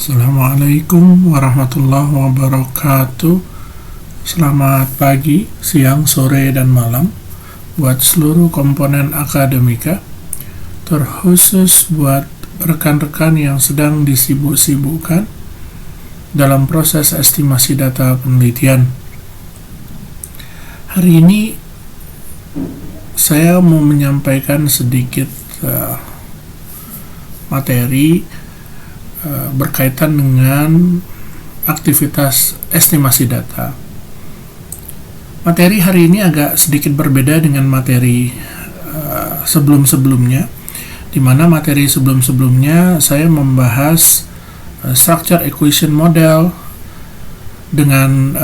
Assalamualaikum warahmatullahi wabarakatuh. Selamat pagi, siang, sore, dan malam buat seluruh komponen akademika, terkhusus buat rekan-rekan yang sedang disibuk-sibukkan dalam proses estimasi data penelitian. Hari ini saya mau menyampaikan sedikit materi berkaitan dengan aktivitas estimasi data. Materi hari ini agak sedikit berbeda dengan materi sebelum-sebelumnya, di mana materi sebelum-sebelumnya saya membahas structure equation model dengan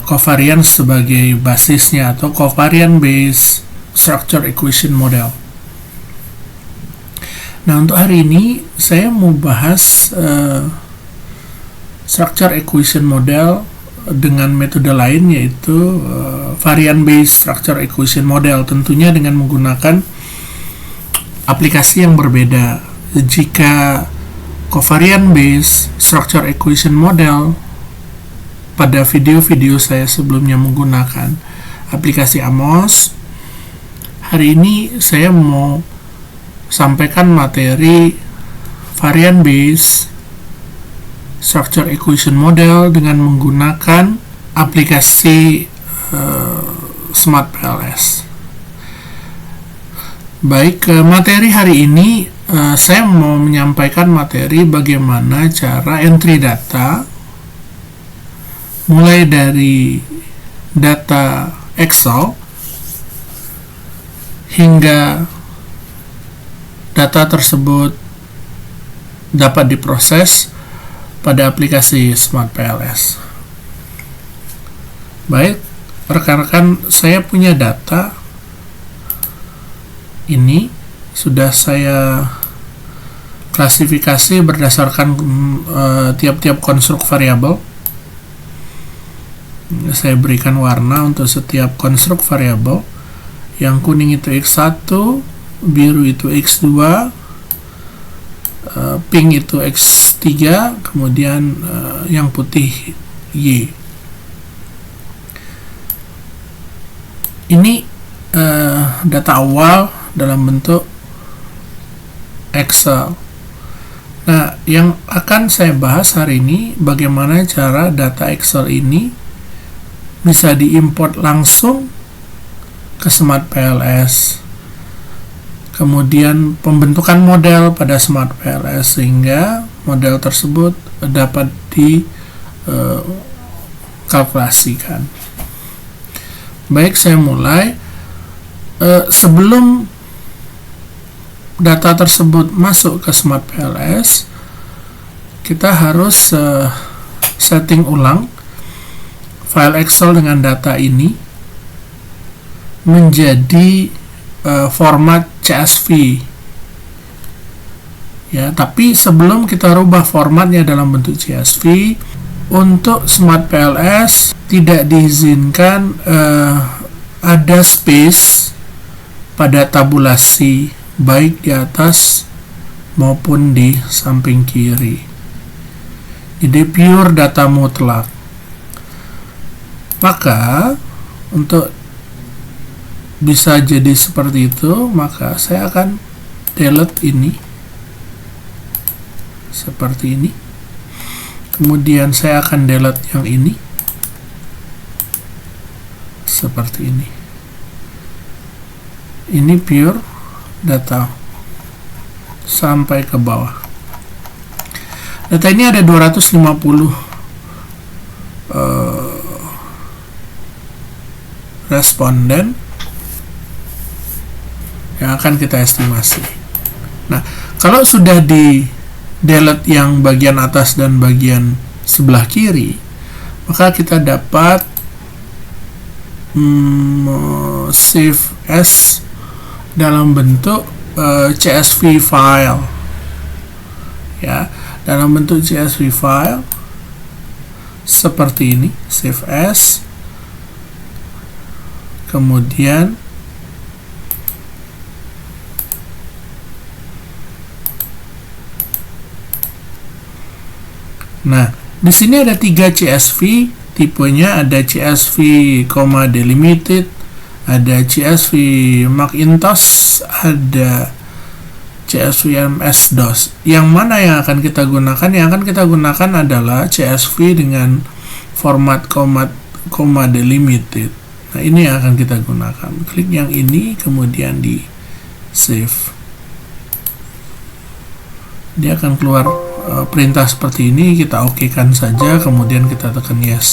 covariance sebagai basisnya, atau covariance based structure equation model. Nah, untuk hari ini saya mau bahas structure equation model dengan metode lain, yaitu variance based structure equation model, tentunya dengan menggunakan aplikasi yang berbeda. Jika covariance based structure equation model, pada video-video saya sebelumnya menggunakan aplikasi Amos, hari ini saya mau sampaikan materi variance based structure equation model dengan menggunakan aplikasi SmartPLS. Baik, materi hari ini saya mau menyampaikan materi bagaimana cara entry data, mulai dari data Excel hingga data tersebut dapat diproses pada aplikasi SmartPLS. Baik, rekan-rekan, saya punya data ini sudah saya klasifikasi berdasarkan tiap-tiap konstruk variabel. Saya berikan warna untuk setiap konstruk variabel. Yang kuning itu X1, biru itu X2, pink itu X3, kemudian yang putih Y. Ini data awal dalam bentuk Excel. Nah, yang akan saya bahas hari ini bagaimana cara data Excel ini bisa diimport langsung ke SmartPLS. Kemudian pembentukan model pada SmartPLS sehingga model tersebut dapat dikalkulasikan. Baik, saya mulai. Sebelum data tersebut masuk ke SmartPLS, kita harus setting ulang file Excel dengan data ini menjadi format CSV. Ya, tapi sebelum kita rubah formatnya dalam bentuk CSV, untuk SmartPLS tidak diizinkan ada space pada tabulasi, baik di atas maupun di samping kiri. Jadi pure data mutlak. Maka untuk bisa jadi seperti itu, maka saya akan delete ini seperti ini. Kemudian saya akan delete yang ini seperti ini. Ini pure data sampai ke bawah. Data ini ada 250 responden yang akan kita estimasi. Nah, kalau sudah di delete yang bagian atas dan bagian sebelah kiri, maka kita dapat save as dalam bentuk CSV file. Ya, dalam bentuk CSV file seperti ini, save as. Kemudian Nah, di sini ada 3 CSV, tipenya ada CSV, delimited, ada CSV Macintosh, ada CSV MS-DOS. Yang mana yang akan kita gunakan? Yang akan kita gunakan adalah CSV dengan format delimited. Nah, ini yang akan kita gunakan. Klik yang ini, kemudian di save. Dia akan keluar perintah seperti ini. Kita oke-kan saja, kemudian kita tekan yes.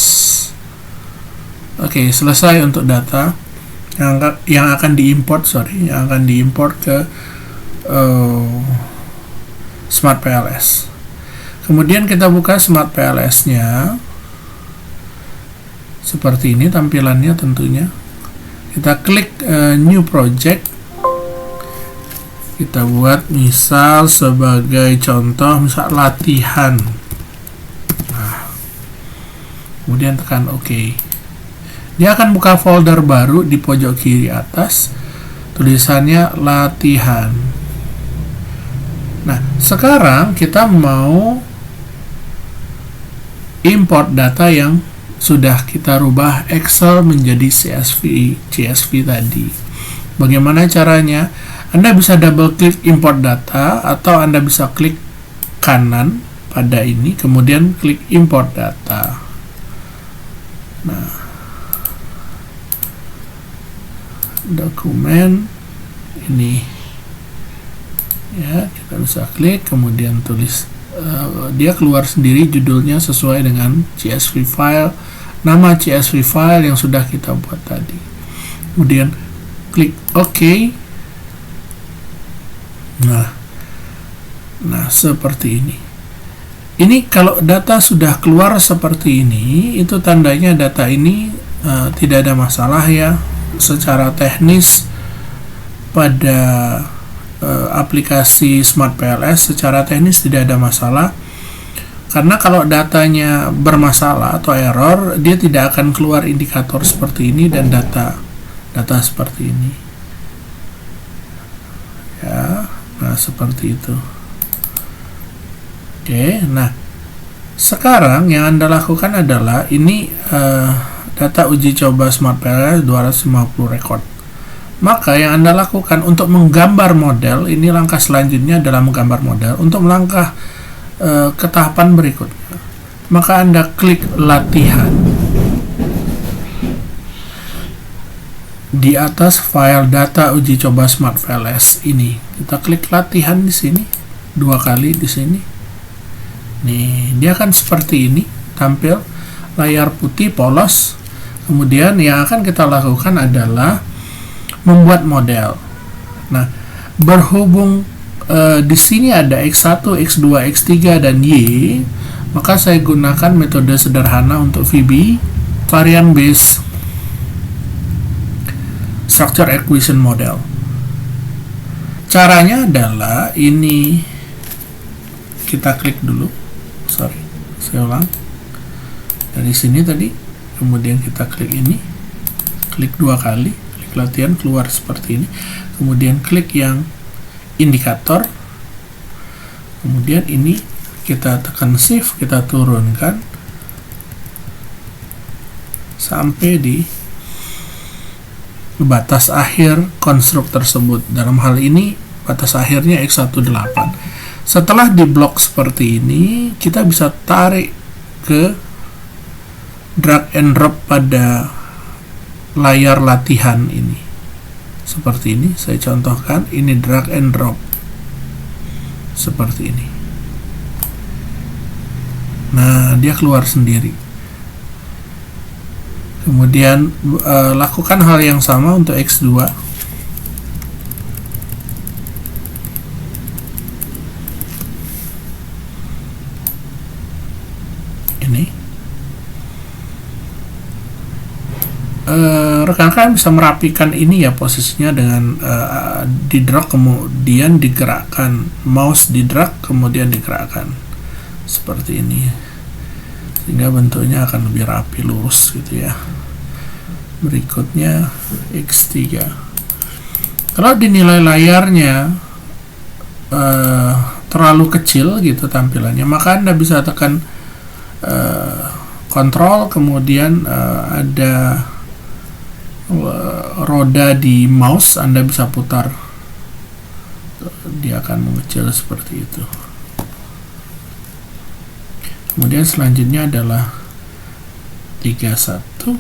Oke, selesai untuk data yang akan diimport ke Smart PLS. Kemudian kita buka Smart PLS-nya. Seperti ini tampilannya tentunya. Kita klik new project. Kita buat misal sebagai contoh, misal latihan. Nah, kemudian tekan OK. Dia akan buka folder baru di pojok kiri atas. Tulisannya latihan. Nah, sekarang kita mau import data yang sudah kita rubah Excel menjadi CSV tadi. Bagaimana caranya? Anda bisa double klik import data, atau Anda bisa klik kanan pada ini, kemudian klik import data. Nah, dokumen ini ya, kita bisa klik, kemudian tulis, dia keluar sendiri judulnya sesuai dengan CSV file, nama CSV file yang sudah kita buat tadi. Kemudian klik OK. Nah, seperti ini. Ini kalau data sudah keluar seperti ini, itu tandanya data ini tidak ada masalah ya. Secara teknis pada aplikasi Smart PLS, secara teknis tidak ada masalah. Karena kalau datanya bermasalah atau error, dia tidak akan keluar indikator seperti ini dan data seperti ini. Ya. Nah, seperti itu. Oke, nah sekarang yang Anda lakukan adalah ini data uji coba Smart PLS 250 record. Maka yang Anda lakukan untuk menggambar model, ini langkah selanjutnya adalah menggambar model. Untuk melangkah ke tahapan berikutnya, maka Anda klik latihan. Di atas file data uji coba Smart PLS ini, kita klik latihan di sini 2 kali di sini. Nih, dia akan seperti ini tampil, layar putih polos. Kemudian yang akan kita lakukan adalah membuat model. Nah, berhubung di sini ada X1, X2, X3 dan Y, maka saya gunakan metode sederhana untuk VB, variant based structure acquisition model. Caranya adalah ini, kita klik dulu, saya ulang dari sini tadi, kemudian kita klik ini, klik 2 kali, klik latihan, keluar seperti ini, kemudian klik yang indikator, kemudian ini kita tekan shift, kita turunkan sampai di batas akhir konstruk tersebut. Dalam hal ini batas akhirnya X18. Setelah diblok seperti ini, kita bisa tarik ke drag and drop pada layar latihan ini. Seperti ini, saya contohkan, ini drag and drop. Seperti ini. Nah, dia keluar sendiri. Kemudian lakukan hal yang sama untuk X2. Ini. Rekan-rekan bisa merapikan ini ya posisinya dengan di drag kemudian digerakkan, mouse di drag kemudian digerakkan seperti ini, sehingga bentuknya akan lebih rapi, lurus gitu ya. Berikutnya X3. Kalau dinilai layarnya terlalu kecil gitu tampilannya, maka Anda bisa tekan kontrol, kemudian ada roda di mouse, Anda bisa putar, dia akan mengecil seperti itu. Kemudian selanjutnya adalah 31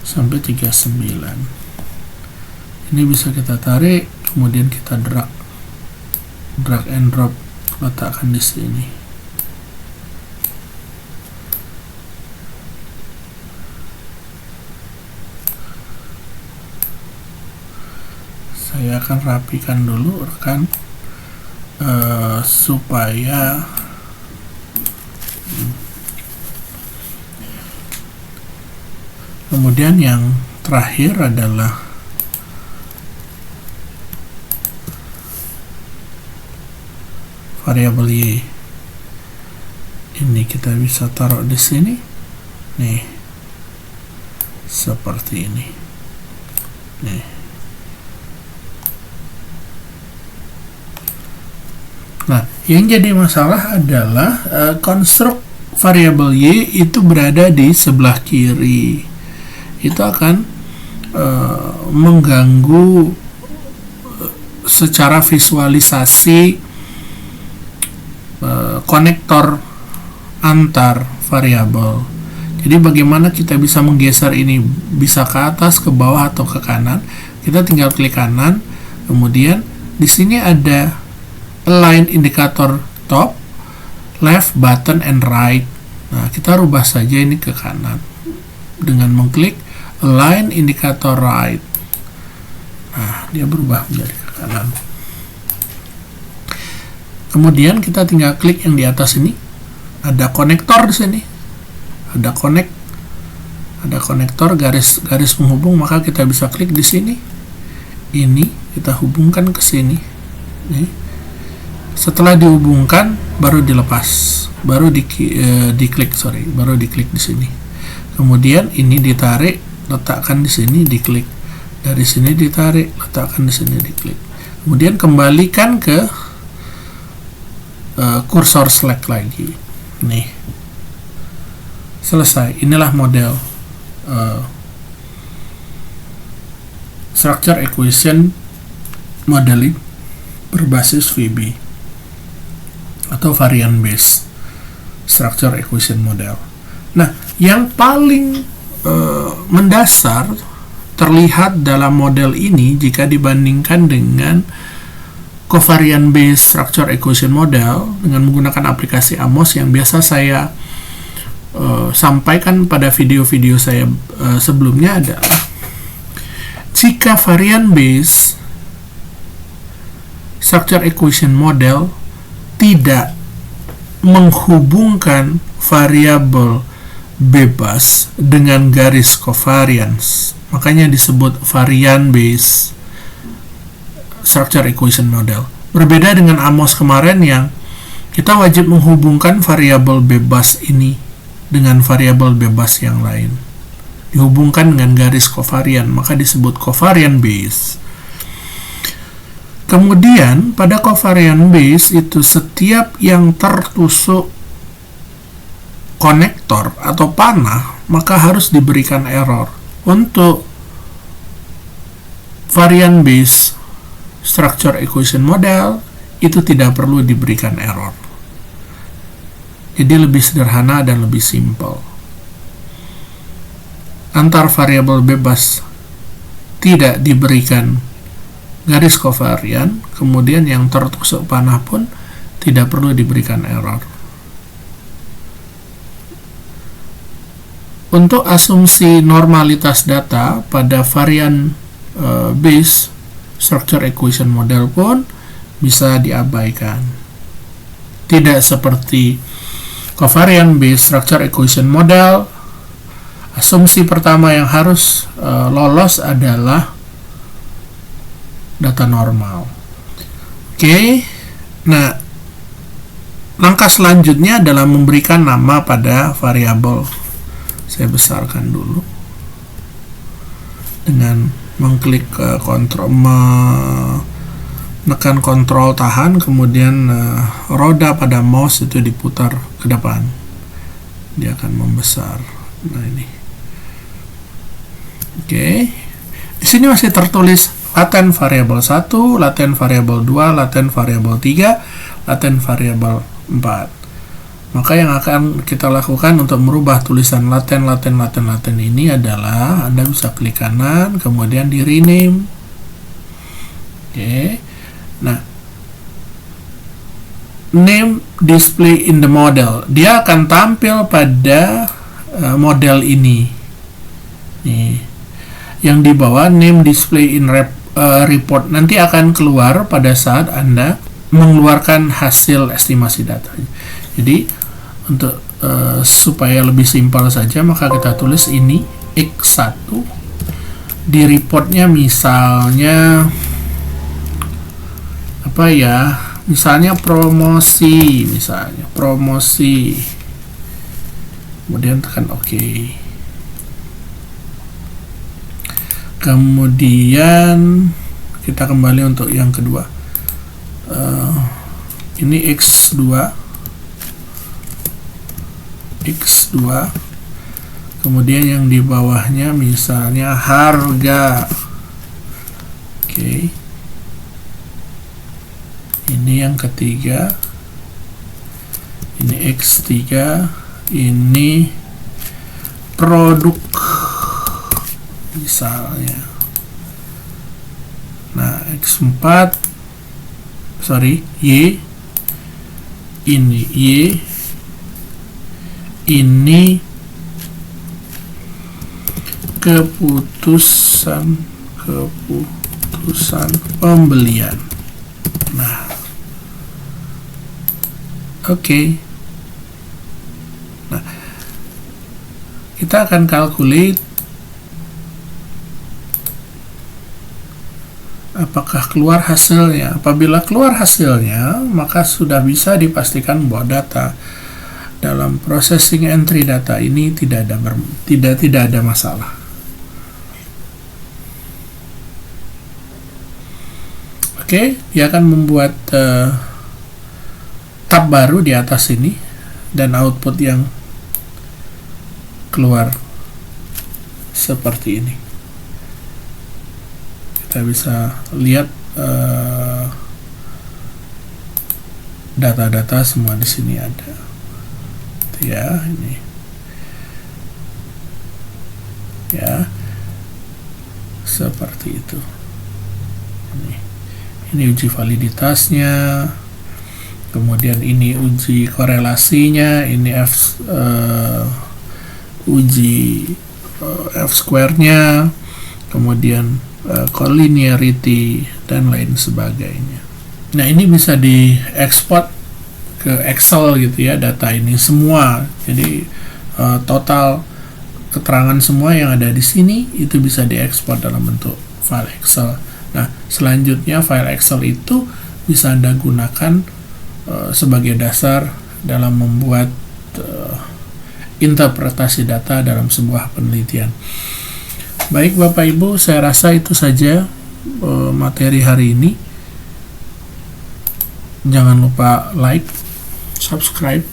sampai 39. Ini bisa kita tarik, kemudian kita drag and drop, letakkan di sini. Saya akan rapikan dulu rekan, supaya kemudian yang terakhir adalah variabel y. Ini kita bisa taruh di sini, nih, seperti ini, nih. Nah, yang jadi masalah adalah konstruk variabel y itu berada di sebelah kiri. Itu akan mengganggu secara visualisasi konektor antar variabel. Jadi bagaimana kita bisa menggeser ini, bisa ke atas, ke bawah, atau ke kanan? Kita tinggal klik kanan, kemudian di sini ada align indikator top, left, button, and right. Nah, kita rubah saja ini ke kanan dengan mengklik align indikator right. Nah, dia berubah menjadi ke kanan. Kemudian kita tinggal klik yang di atas ini, ada konektor di sini, ada konektor garis penghubung, maka kita bisa klik di sini. Ini kita hubungkan ke sini. Nih. Setelah dihubungkan, baru dilepas, baru diklik di sini. Kemudian ini ditarik, letakkan di sini, diklik. Dari sini ditarik, letakkan di sini, diklik. Kemudian kembalikan ke kursor select lagi. Nih, selesai. Inilah model structure equation modeling berbasis VB atau variant based structure equation model. Nah, yang paling mendasar terlihat dalam model ini jika dibandingkan dengan covariant based structure equation model dengan menggunakan aplikasi Amos yang biasa saya sampaikan pada video-video saya sebelumnya adalah jika variant based structure equation model tidak menghubungkan variabel bebas dengan garis covariance, makanya disebut variant based structure equation model. Berbeda dengan Amos kemarin yang kita wajib menghubungkan variabel bebas ini dengan variabel bebas yang lain, dihubungkan dengan garis covariant, maka disebut covariant based. Kemudian pada covariant base itu setiap yang tertusuk konektor atau panah maka harus diberikan error. Untuk variant base structure equation model itu tidak perlu diberikan error. Jadi lebih sederhana dan lebih simple. Antar variabel bebas tidak diberikan garis covariant, kemudian yang tertusuk panah pun tidak perlu diberikan error. Untuk asumsi normalitas data pada variant based structure equation model pun bisa diabaikan. Tidak seperti covariant based structure equation model, asumsi pertama yang harus lolos adalah data normal. Oke. Nah, langkah selanjutnya adalah memberikan nama pada variabel. Saya besarkan dulu dengan mengklik kontrol Nekan kontrol tahan, kemudian roda pada mouse itu diputar ke depan, dia akan membesar. Nah ini, oke. Di sini masih tertulis laten variabel 1, laten variabel 2, laten variabel 3, laten variabel 4. Maka yang akan kita lakukan untuk merubah tulisan laten ini adalah Anda bisa klik kanan, kemudian di rename. Oke. Nah, name display in the model, dia akan tampil pada model ini. Nih, yang di bawah name display in report nanti akan keluar pada saat Anda mengeluarkan hasil estimasi data. Jadi untuk supaya lebih simpel saja, maka kita tulis ini X1 di reportnya, misalnya apa ya, misalnya promosi, kemudian tekan OK. Kemudian kita kembali untuk yang kedua, ini X2, kemudian yang di bawahnya misalnya harga. Oke. Ini yang ketiga, ini X3, ini produk misalnya. Nah, X4, Y, ini Y, ini keputusan pembelian. Nah, oke. Nah, kita akan calculate apakah keluar hasilnya. Apabila keluar hasilnya, maka sudah bisa dipastikan bahwa data dalam processing entry data ini tidak ada masalah. Oke, dia akan membuat tab baru di atas ini dan output yang keluar seperti ini. Kita bisa lihat data-data semua di sini ada. Ya, ini. Ya. Seperti itu. Ini uji validitasnya. Kemudian ini uji korelasinya, ini uji F-square-nya, kemudian collinearity dan lain sebagainya. Nah, ini bisa diekspor ke Excel gitu ya, data ini semua. Jadi total keterangan semua yang ada di sini itu bisa diekspor dalam bentuk file Excel. Nah, selanjutnya file Excel itu bisa Anda gunakan sebagai dasar dalam membuat interpretasi data dalam sebuah penelitian. Baik Bapak Ibu, saya rasa itu saja materi hari ini. Jangan lupa like, subscribe,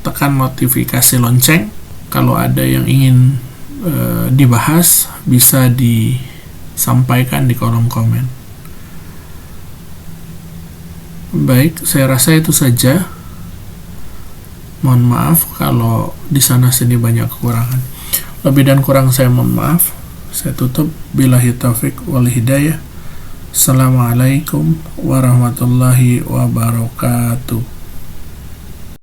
tekan notifikasi lonceng. Kalau ada yang ingin dibahas, bisa disampaikan di kolom komen. Baik, saya rasa itu saja. Mohon maaf kalau di sana sini banyak kekurangan. Lebih dan kurang saya mohon maaf. Saya tutup. Billahi taufik wal hidayah. Assalamualaikum warahmatullahi wabarakatuh.